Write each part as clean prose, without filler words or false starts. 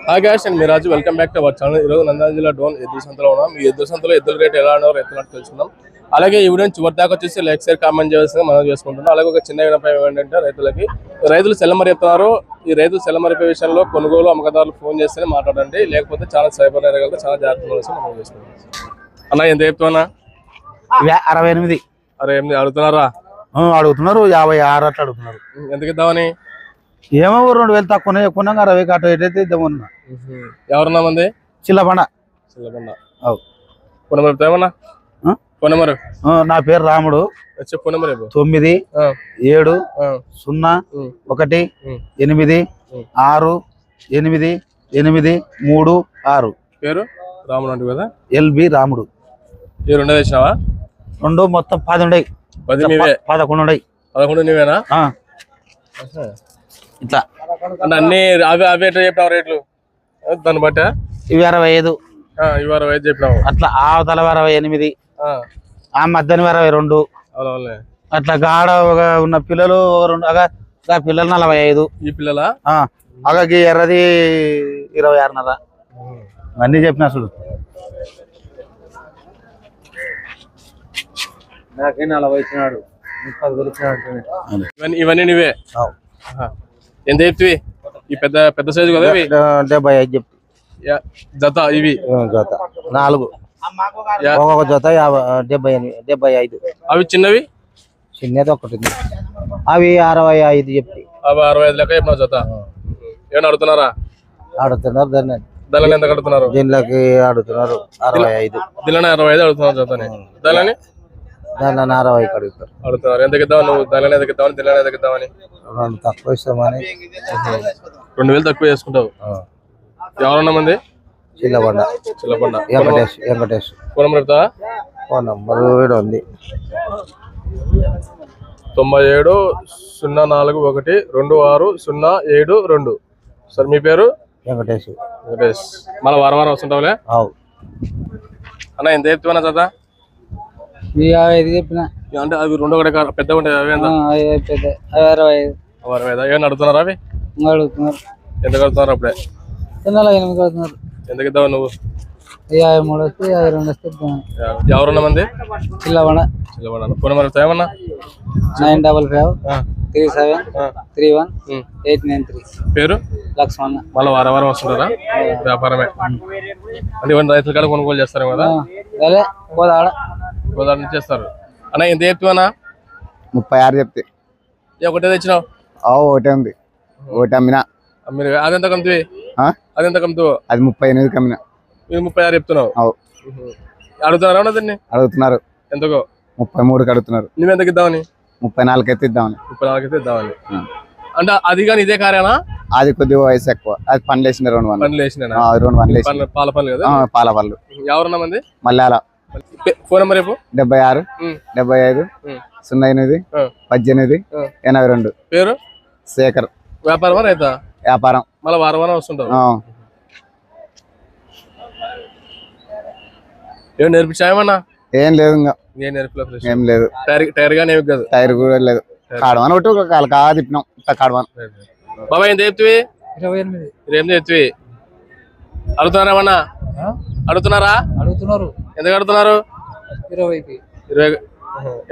Hi guys, నేను Miraj. Welcome back to our channel. ఈరోజు నంద్యాల జిల్లా డోన్ ఎద్దుల సంతలో ఉన్నాం. ఈ ఎద్దుల సంతలో ఎద్దుల రేట్ ఎలా ఉన్నారో ఎత్తున్నట్టు తెలుసుకుందాం. అలాగే ఈ వీడియోని చివరి దాకా వచ్చేసి లైక్ షేర్ కామెంట్ చేయాల్సిందిగా మనం చేసుకుంటున్నాం. అలాగే ఒక చిన్న వినపం ఏంటంటే రైతులు సెల్లమరి ఎత్తున్నారు. ఈ రైతులు సెల్లమరిపే విషయంలో కొనుగోలు అమ్మకదారులు ఫోన్ చేస్తేనే మాట్లాడండి, లేకపోతే చాలా సైబర్ నేరగాలతో చాలా జాగ్రత్తగా మనం చేసుకుంటాం. అన్న ఎంత చెప్తున్నా? 68. 68 అడుగుతున్నారా? అడుగుతున్నారు. 56 అట్లా అడుగుతున్నారు. ఎందుకు ఇద్దామని? ఏమో 2000 తక్కువ కొన్నాక 60 అటు ఎటైతే ఇద్దామన్నా. ఎవరన్నా మంది? చిల్లబండ. ఫోన్ నెంబర్ ఏమన్నా? Phone number? నా పేరు రాముడు. Phone number 9 7 0 1 8 6 8 8 3 6. పేరు రాముడు అంటే కదా? ఎల్బి రాముడు. ఈ 2 తెచ్చినావా? 2 మొత్తం 10 ఉన్నాయి. 11 ఉన్నాయి. 11 నీవేనా? ఇట్లా అంటే అన్ని అవి ఎట్లా చెప్పినావు రేట్లు? దాన్ని బట్ట ఇవి 65. ఇవి 65 చెప్పినావు. అట్లా ఆవతల 68, ఆ మధ్యన 22. అట్లా గాడ ఉన్న పిల్లలు 2 పిల్లలు 45. ఈ పిల్లల అగకి ఎర్రది 26.5. అన్నీ చెప్పినా చూడు. నాకే 40 ఇచ్చినాడు. ఇవన్నీ నువ్వే? ఎంత చెప్తివి? ఈ పెద్ద సైజు కదా? 75 చెప్తి. జత ఇవి? జత 4. ఒక్కొక్క జత 75. అవి చిన్నవి? చిన్నది ఒకటి. అవి 65 చెప్తి. అవి 65 లెక్క చెప్పిన జత. ఏమన్నా అడుగుతున్నారా? అడుగుతున్నారు. దాని ఎంత కడుతున్నారు? దీనికి అడుగుతున్నారు 65. దీని 65 అడుగుతున్నారు జతని. దాని 60 అడుగుతున్నారు. ఎందుకు ఇద్దాం నువ్వు? దాని ఎందుకు ఇద్దామని, దీని ఎందుకు ఇద్దామని? తక్కువ ఇస్తామని. 2000 తక్కువ చేసుకుంటావు. ఎవరన్నా మంది? చిల్లబండ. వెంకటేష్. ఫోన్ నెంబర్ చెప్తావా? ఫోన్ నెంబర్ ఉంది. 97 041 26 072. సార్ మీ పేరు? వెంకటేష్. మళ్ళీ వారం వస్తుంటావులే. అన్న ఎంత చెప్తున్నా చదా? 55 చెప్పిన. అంటే అవి 2 ఒకటే పెద్ద ఉంటాయి. అవి ఎంత? 65. ఏమన్నా అడుగుతున్నారా? అవి అడుగుతున్నారు. ఎంత కడుతున్నారు? అప్పుడే 8 కడుతున్నారు. ఎందుకు ఇద్దావు నువ్వు? 53 వస్తే 52 వస్తే. ఎవరన్నా మంది? చిల్లబండ. ఫోన్ నెంబర్ ఏమన్నా? 955 37 31 893. పేరు? లక్ష్మణ. మళ్ళీ వారం వస్తుంటారా? వ్యాపారమే అంటే ఇవన్నీ రైతుల కాడ కొనుగోలు చేస్తారు కదా? గోదావరి నుంచి చేస్తారు. అన్న ఎంత చెప్తున్నా? 36 చెప్తే. ఒకటే తెచ్చినావు? ఒకటే ఉంది. ఒకటి అమ్మినా. అదెంత కమ్ముతావి? అదెంత కమ్ముతావు? అది 38 కమ్మినా. 36 చెప్తున్నావు. అడుగుతున్నారా దీన్ని? అడుగుతున్నారు. ఎంతకో? 33 అడుగుతున్నారు. నువ్వు ఎంతకి ఇద్దామని? 34 అయితే ఇద్దామని. 34 అయితే ఇద్దామని. అంటే అది కానీ ఇదే కారేనా? అది కొద్దిగా వయసు ఎక్కువ. అది పనులు వేసిన 2 పనులు వేసిన పాల పనులు కదా? పాల పనులు. ఎవరన్నా మంది? మల్యాల. ఫోన్ నెంబర్ రేపు? 76 75 08 18 82. పేరు? శేఖర్. వ్యాపారమా రైతా? వ్యాపారం. మళ్ళీ వారం వస్తుంటావు. ఏం నేర్పించామన్నా? ఏం లేదు. ఇంకా ఏం నేర్పలేదు. ఏం లేదు. టైర్ గానీ కాదు? టైర్ కూడా లేదు. కాడవని ఒకటి తిప్పినాం. కాడవని. బాబాయ్ ఎంత చెప్తివి? 28 చెప్తివి. అడుగుతున్నారేమన్నా? అడుగుతున్నారా? అడుగుతున్నారు. ఎందుకు అడుగుతున్నారు? 20కి. 20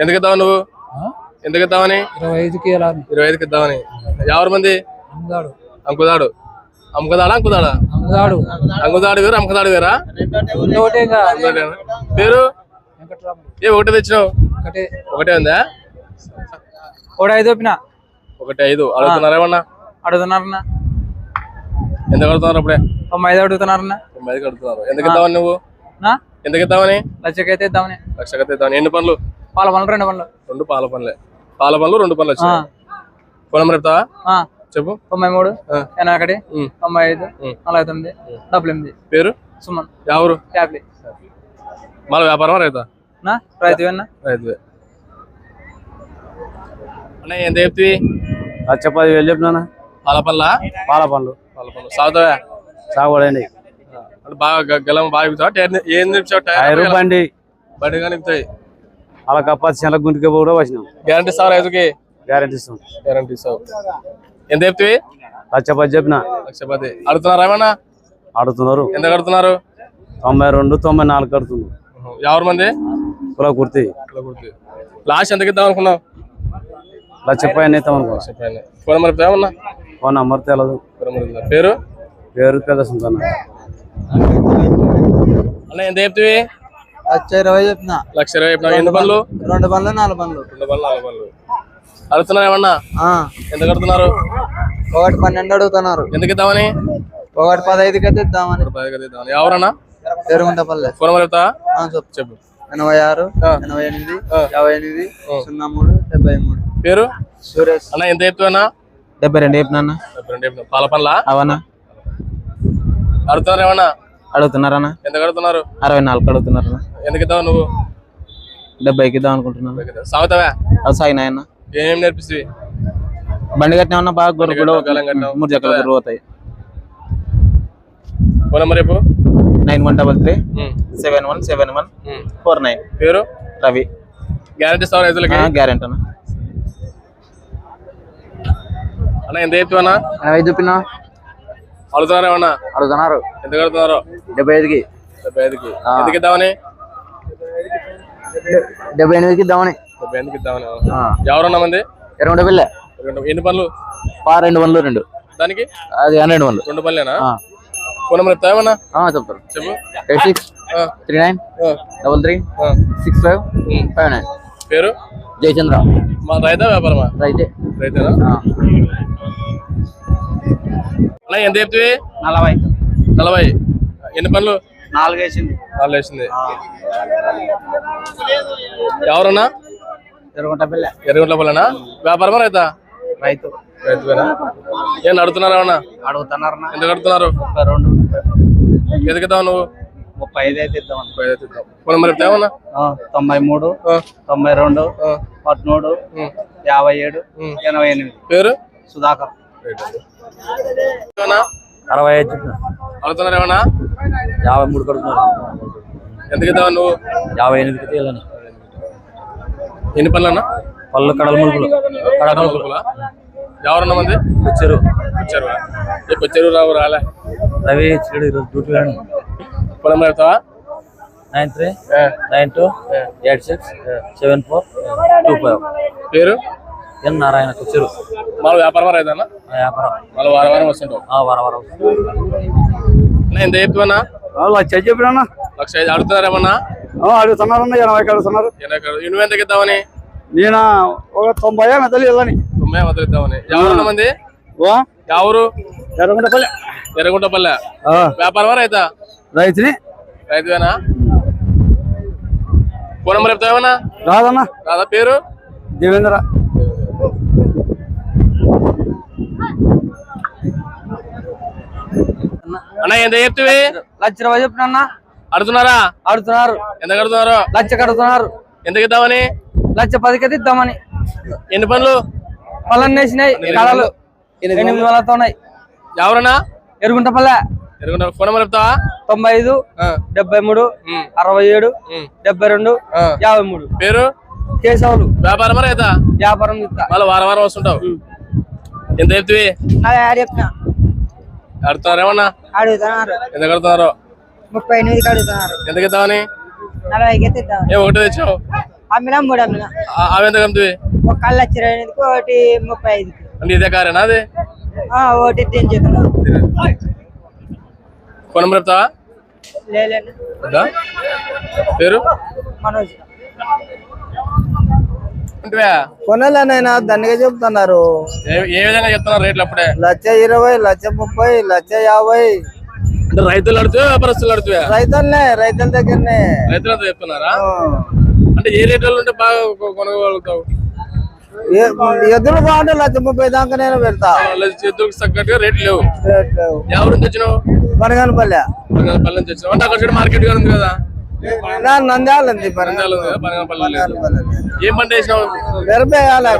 ఎందుకు ఇద్దావు నువ్వు? ఎందుకు ఇద్దామని? 25కి ఇద్దామని. ఎవరు మంది? అంకుదాడు. అంకుదాడు వేరు, అమ్మకదాడు వేరా? పేరు? ఒకటే తెచ్చినావు? ఒకటే ఉందా? 5 చెప్పిన. 5 అడుగుతున్నారేమన్నా? అడుగుతున్నారన్నా. ఎంత కడుతున్నారు? అప్పుడే 95 అడుగుతున్నారన్నా. 95 కడుతున్నారు. ఎందుకు ఇద్దామని నువ్వు? ఎందుకు ఇద్దామని? లక్షకైతే ఇద్దామని. ఎన్ని పనులు? పాల పనులు 2 పనులు. 2 పాల పనులే. పాల పనులు 2 పనులు వచ్చాయి. ఫోన్ నెంబర్ చెప్తావా? చెప్పు. 93 81 95 49 78. పేరు? సుమన్. ఎవరు? ట్యాబ్లీ. మళ్ళీ వ్యాపారం రైతా? రైతు. రైతువే. అన్న ఎంత చెప్తివి? 10,000 చెప్పినా. పాల పనులా? పాల పనులు. సాగుతావా? సాగుడండి. అంటే బాగా గెలం బాగా ఎక్కుతావా? ఏం నిలిచావు? టైర్ బండి కానీ ఎక్కుతాయి. అలా కప్పాసి చెల గుంటికి కూడా వచ్చినాం. గ్యారంటీ ఇస్తావు రైతుకి? గ్యారంటీ ఇస్తాం. గ్యారంటీ ఇస్తావు. ఎంత చెప్తివి? 1,10,000 చెప్పిన. 1,10,000 అడుగుతున్నారా ఏమన్నా? ఆడుతున్నారు. ఎంత కడుతున్నారు? 92, 94 కడుతున్నారు. ఎవరి మంది? కుల కుర్తి లాస్ట్ ఎంతకి ఇద్దాం అనుకున్నావు? లక్ష పైన ఇస్తాం అనుకున్నా. ఫోన్ నెంబర్ ఏమన్నా? ఫోన్ నెంబర్ తెలదు. పేరు పెద్ద సుందన్న. అన్న ఎంత చెప్తివి? 1,20,000 చెప్పిన. 1,20,000 చెప్పినా. ఎన్ని పనులు? 2 పనులు 4 పనులు. 2 పనులు 4 పనులు. అడుగుతున్నారు ఏమన్నా? ఎంత కడుతున్నారు? 1,12 అడుగుతున్నారు. ఎందుకు ఇద్దామని? 1,15కి అయితే ఇద్దామని. ఎవరన్నా? ఎరుగుంటపల్లె. ఫోన్ నెంబర్ చెప్తా? చెప్పు. 86 88 58 03 73. పేరు? సురేష్. అన్న ఎంత చెప్తావన్నా? 72 చెప్పినా. 72 చెప్పినా. పాల పనులా? అవన్నా. అడుగుతున్నారు ఏమన్నా? అడుగుతున్నారన్నా. ఎంత కడుతున్నారు? 64 అడుగుతున్నారు. ఎందుకు ఇద్దావు నువ్వు? 70కి ఇద్దాం అనుకుంటున్నాను. సాగుతావా? అది సాగినాయన్న. ఏమేమి నేర్పిస్తుంది? బండి కట్టినా బాగా గొర్రెలు 3 జక్కల గొర్రెలు పోతాయి. ఫోన్ నెంబర్ రేపు 9133 71 71 49. పేరు? రవి. గ్యారెంటీ ఇస్తావు రైతులకి? గ్యారెంటీ అన్న. అన్న ఎంత చెప్తావన్నా? 80 చెప్పినా. అడుగుతున్నారు ఏమన్నా? అడుగుతున్నారు. ఎంత కడుతున్నారు? 75కి. 75కి. ఎందుకు ఇద్దామని? 78కి ఇద్దామని. 78కి ఇద్దామని. ఎవరన్నా మంది? ఎరుగుంటపల్లె. ఎన్ని పనులు? 2 పనులు 2. దానికి అది 12 పనులు. 2 పనులేనా? ఫోన్ నెంబర్ చెప్తావా ఏమన్నా? చెప్తారు. చెప్పు. 86 39 33 65 59. పేరు? జయచంద్ర. మా రైతా వ్యాపారమా? రైతే. రైతేనా? అలా ఎంత చెప్తివి? 40. 40. ఎన్ని పనులు? 4 వేసింది. 4 వేసింది. ఎవరన్నా? ఎరుగుంటపల్లె. ఎరుగుంట్ల పల్లెనా? వ్యాపారమా రైతా? రైతు. రైతువేనా? ఏం అడుగుతున్నారు ఏమన్నా? అడుగుతున్నారు. ఎంత కడుతున్నారు? 32. ఎందుకు ఇద్దావు నువ్వు? 35 అయితే ఇద్దాం. 35 అయితే ఇద్దాం. ఫోన్ నెంబర్ చెప్తా ఏమన్నా? 93 92 13 57 88. పేరు? సుధాకర్. 65 అడుగుతున్నారు ఏమన్నా? 53 కడుతున్నారు. ఎందుకు ఇద్దావు నువ్వు? 58కి తీయాలని. ఎన్ని పనులు అన్నా? పళ్ళు కడల ములుపులు. కడకలుపులా? ఎవరన్నా మంది? వచ్చారు. వచ్చారు రావు రాలే. రవి ఇచ్చాడు ఈరోజు డ్యూటీ వేయండి. ఫోన్ నెంబర్ చెప్తావా? 93 92 86 74 25. పేరు? ఎన్ నారాయణ. వచ్చారు. మళ్ళీ వ్యాపారం రైతన్నా? వ్యాపారం. మళ్ళీ వారం వారం వస్తుంటావు? వారం. ఎంత చెప్తున్నా? 1,00,000 చెప్పినా. 1,05,000 అడుగుతున్నారు ఏమన్నా? అడుగుతున్నారన్న. 80 అడుగుతున్నారు. నువ్వు ఎంతకి ఇద్దామని? నేను ఒక 90 మెదలు వెళ్ళని. 90 మొదలు ఇద్దామని. ఎవరన్నా మంది? ఎవరు? ఎర్రగుంటపల్లె. ఎర్రగుంటపల్లె. వ్యాపారమా రైతా? రైతుని. రైతువేనా? ఫోన్ నెంబర్ చెప్తావేమన్నా? రాదన్నా. రాదా? పేరు? దేవేంద్ర. అన్న ఎంత చెప్తివి? 1,20,000 చెప్పినా. అడుగుతున్నారా? అడుగుతున్నారు. ఎంత కడుతున్నారు? 1,00,000 కడుతున్నారు. ఎందుకు ఇద్దామని? 1,10,000 అయితే ఇద్దామని. ఎన్ని పనులు? పళ్ళన్నీ వేసినాయి. కళలు 8 వాళ్ళతో ఉన్నాయి. ఎవరన్నా? ఎరుగుంటపల్లె. ఫోన్ నెంబర్ చెప్తావా? 95 73 67 72 53. పేరు? కేశవులు. వ్యాపారమా రైతా? వ్యాపారం ఇస్తా. మళ్ళీ వారం వారం వస్తుంటావు? ఎంత చెప్తివి? చెప్పినా. అడుగుతున్నారు ఏమన్నా? అడుగుతున్నారు. ఎంత కడుతున్నారు? 38కి అడుగుతున్నారు. ఎందుకు ఇద్దామని? 40కి అయితే ఇద్దాం. ఒకటి తెచ్చావు? అమ్మినా 3 అమ్మినా. అవి ఎంత కమ్మివి? ఒక కళ్ళు 1,20,000కి ఒకటి 35కి. అంటే ఇదే కారేనా అది? ఒకటి తెంచుతున్నా. ఫోన్ నెంబర్ చెప్తావా? లేదండి. పేరు? మనోజ్. కొనాలనైనా దండిగా చెప్తున్నారు. ఏ విధంగా చెప్తున్నారు రేట్లు అప్పుడే? 1,20,000 1,30,000 1,50,000. అంటే రైతులు అడుగుతావా వ్యాపారస్తులు అడుగుతావా? రైతుల దగ్గరనే. రైతులంతా చెప్తున్నారా? అంటే ఏ రేట్లలో ఉంటే బాగా కొనగలుగుతావు? ఎద్దులు బాగుంటే 1,30,000 దాకా నేను పెడతా. ఎద్దులకు తగ్గట్టుగా రేట్లు లేవు. ఎవరు తెచ్చినావు? బనగానపల్లె. పల్లె తెచ్చినావు అంటే అక్కడ మార్కెట్ గా ఉంది కదా? నంద్యాల ఏం పంట వేసినావు? మిరపేయాలి.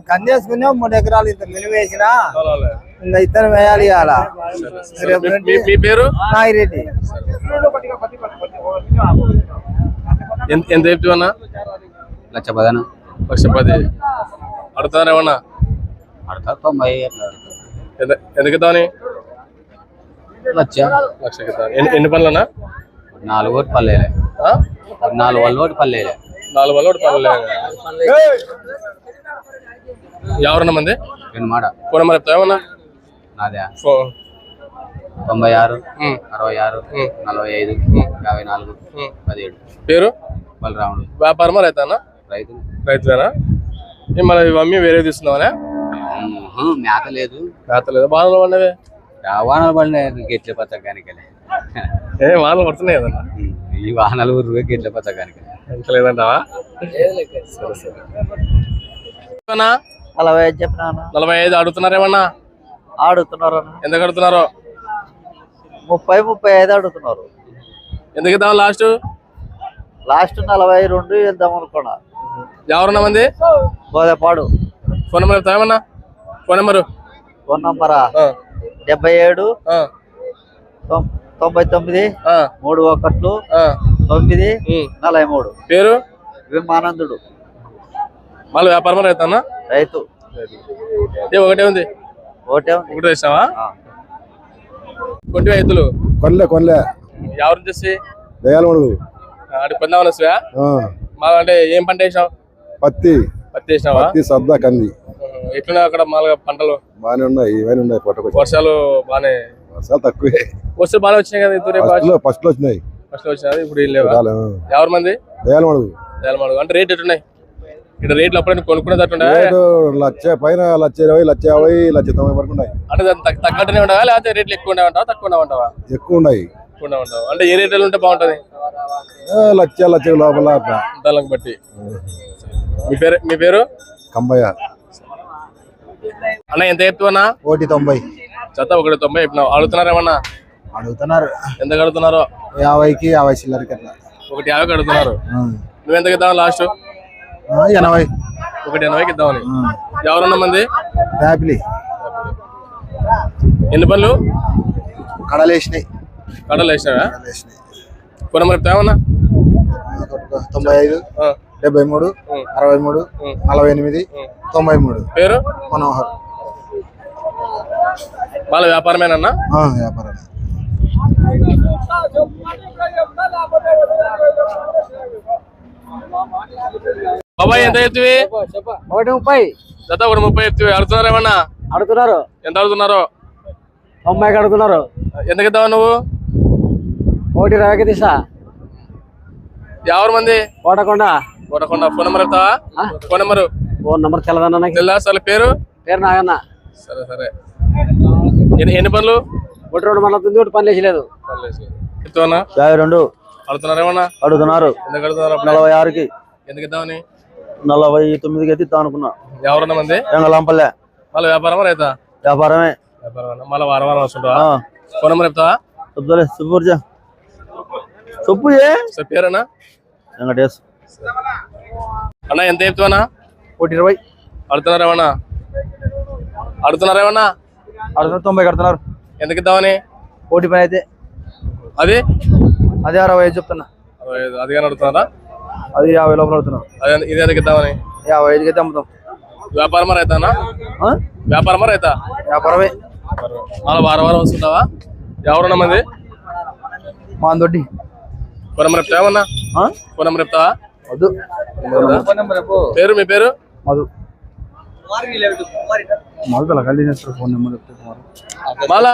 కంది వేసుకున్నావు 3 ఎకరాలు ఇంత మినిమం వేసినా. ఇంకా ఇతను వేయాలి. మీ పేరు? నాగిరెడ్డి. ఎంత చెప్తావన్నా? 1,10,000. 1,10,000 అడుగుతారేమన్నా? అడతా 90. ఎందుకు ఇద్దామని? లక్ష లక్షకి ఇద్దాం. ఎన్ని పనులన్నా? 4 ఓటు పల్లెలే 4 వాళ్ళ ఓటు పల్లెలే 4 వల్ల ఒకటి పనులే. ఎవరన్నా మంది మాట ఫోన్ నెంబర్ చెప్తా ఏమన్నా? నాదే ఫోన్ 96 66 45 54 17. పేరు బలరాముడు. వ్యాపారమా రైతానా? రైతు రైతువేనా? మళ్ళీ ఇవి అమ్మి వేరే తీస్తున్నావా? మేత లేదు మేత లేదా? బాధలు పడినవే వాహనాలు పడినాయి గెట్ల పచ్చగానికి వానలు పడుతున్నాయి కదన్నా. ఈ వాహనాలు ఊరు గెట్ల పచ్చగానికి ఎంత లేదంటావా? సరే సరే. 45 చెప్పినా 45 అడుగుతున్నారేమన్నా? ఆడుతున్నారు ఎందుకు అడుగుతున్నారు? 30-35 అడుగుతున్నారు. ఎందుకు ఇద్దాం లాస్ట్? లాస్ట్ 42 ఇద్దాం అనుకున్నా. ఎవరన్నా మంది? గోదపాడు. ఫోన్ నెంబర్ చెప్తా ఏమన్నా? ఫోన్ నెంబరు ఫోన్ నంబరా 77 99 31 9 43. పేరు విమానందుడు. మళ్ళీ వ్యాపారమా రైతానా? రైతు. ఒకటే ఉంది. ఒకటి వేసినావా? కొట్టి రైతులు కొనలే ఎవరు చేసి దయాలమడుగు అటు కొందామని వస్తావా? మాకు అంటే ఏం పంట వేసినావు? పత్తి వేసినావా? సద్దా కంది. ఎట్లున్నాయి అక్కడ మామూలుగా పంటలు? బాగానే ఉన్నాయి. ఇవన్నీ ఉన్నాయి. పొట్టకొచ్చి వర్షాలు బాగానే వర్షాలు తక్కువే. వస్తే బాగానే వచ్చినాయి కదా. ఫస్ట్ లో వచ్చినాయి. ఫస్ట్ లో వచ్చినాయి. ఇప్పుడు లేవా? ఎవరి మంది? దయాలమడుగు. అంటే రేట్ ఎట్టున్నాయి ఇక్కడ? రేట్లు అప్పుడు కొనుక్కునేటట్టుండే? లక్ష పైన 1,20,000 1,50,000 1,90,000 వరకు ఉన్నాయి. అంటే దానికి తగ్గట్టునే ఉండవా లేకపోతే రేట్లు ఎక్కువ ఉండేవంటావా తక్కువ ఉండేవంటావా? ఎక్కువ ఉన్నాయి. ఎక్కువ ఉండేవంటావా? అంటే ఏ రేట్లు ఉంటే బాగుంటది? లక్ష లోపల దానికి బట్టి. మీ పేరు? కంబయ్య. అన్న ఎంత చెప్తున్నా? 190. జత 190 చెప్పినావు. అడుగుతున్నారేమన్నా? అడుగుతున్నారు. ఎంత అడుగుతున్నారు? 50కి 50 చిల్లరకి అట్లా. 150కి అడుగుతున్నారు. నువ్వెంతకి ఇద్దాం లాస్ట్? 80. 180కి ఇద్దామని. ఎవరన్నా మంది? ఫ్యామిలీ. ఎన్ని పనులు? కడలు వేసినాయి. కడలు వేసినావా? ఫోన్ నెంబర్ చెప్తా ఏమన్నా? 95 73 63 48 93. పేరు? మనోహర్. వాళ్ళ వ్యాపారమేనన్నా? వ్యాపారం. బాబాయ్ ఎంత చెప్తివి? 130. జత 130 చెప్తివి. అడుగుతున్నారు ఏమన్నా? అడుగుతున్నారు. ఎంత అడుగుతున్నారు? 90కి అడుగుతున్నారు. ఎందుకు ఇద్దావు నువ్వు? 120కి తీసా. ఎవరు మంది? కోటకొండ. కోటకొండ. ఫోన్ నెంబర్ చెప్తావా? Phone number? ఫోన్ నెంబర్ తెల్లదన్న. తెల్లా? అసలు పేరు? పేరు నాగన్న. సరే సరే. ఎన్ని పనులు? 1 2 మనతుంది. 1 పని లేచలేదు. చెప్తావన్నా? 52. అడుగుతున్నారు ఏమన్నా? అడుగుతున్నారు. ఎందుకు అడుగుతున్నారు? 46కి. ఎందుకు ఇద్దామని? 49కి ఎత్తి అనుకున్నా. ఎవరన్నా మంది? ఎంగలాంపల్లె. మళ్ళీ వ్యాపారమా రైతా? వ్యాపారమే. వ్యాపారం. మళ్ళీ వారం వారం వస్తుంటావా? ఫోన్ నెంబర్ చెప్తావా? చెప్తాలే. సుబ్బూర్జా చెప్పు. సార్ పేరన్నా? వెంకటేష్. అన్న ఎంత చెప్తావన్నా? 120. అడుగుతున్నారేమన్నా? అడుగుతున్నారేమన్నా? 90 కడుతున్నారు. ఎందుకు ఇద్దామని? 1 పని అయితే అది 65 చెప్తున్నా. అది కానీ అడుగుతున్నారా? అది 50 లోపల అడుగుతున్నారు. అదే ఇది ఎందుకు ఇద్దామని? 55కి అయితే అమ్ముతాం. వ్యాపారమా రైతానా? వ్యాపారమా రైతా? వ్యాపారమే. మళ్ళీ వారం వారం వస్తుంటావా? ఎవరన్నా మంది? మా దొడ్డి. ఫోన్ నెంబర్ చెప్తా ఏమన్నా? ఫోన్ నెంబర్ చెప్తావా? వద్దు. పేరు? మీ పేరు? మధు. మధు కలిసి ఫోన్ నెంబర్ చెప్తే మళ్ళా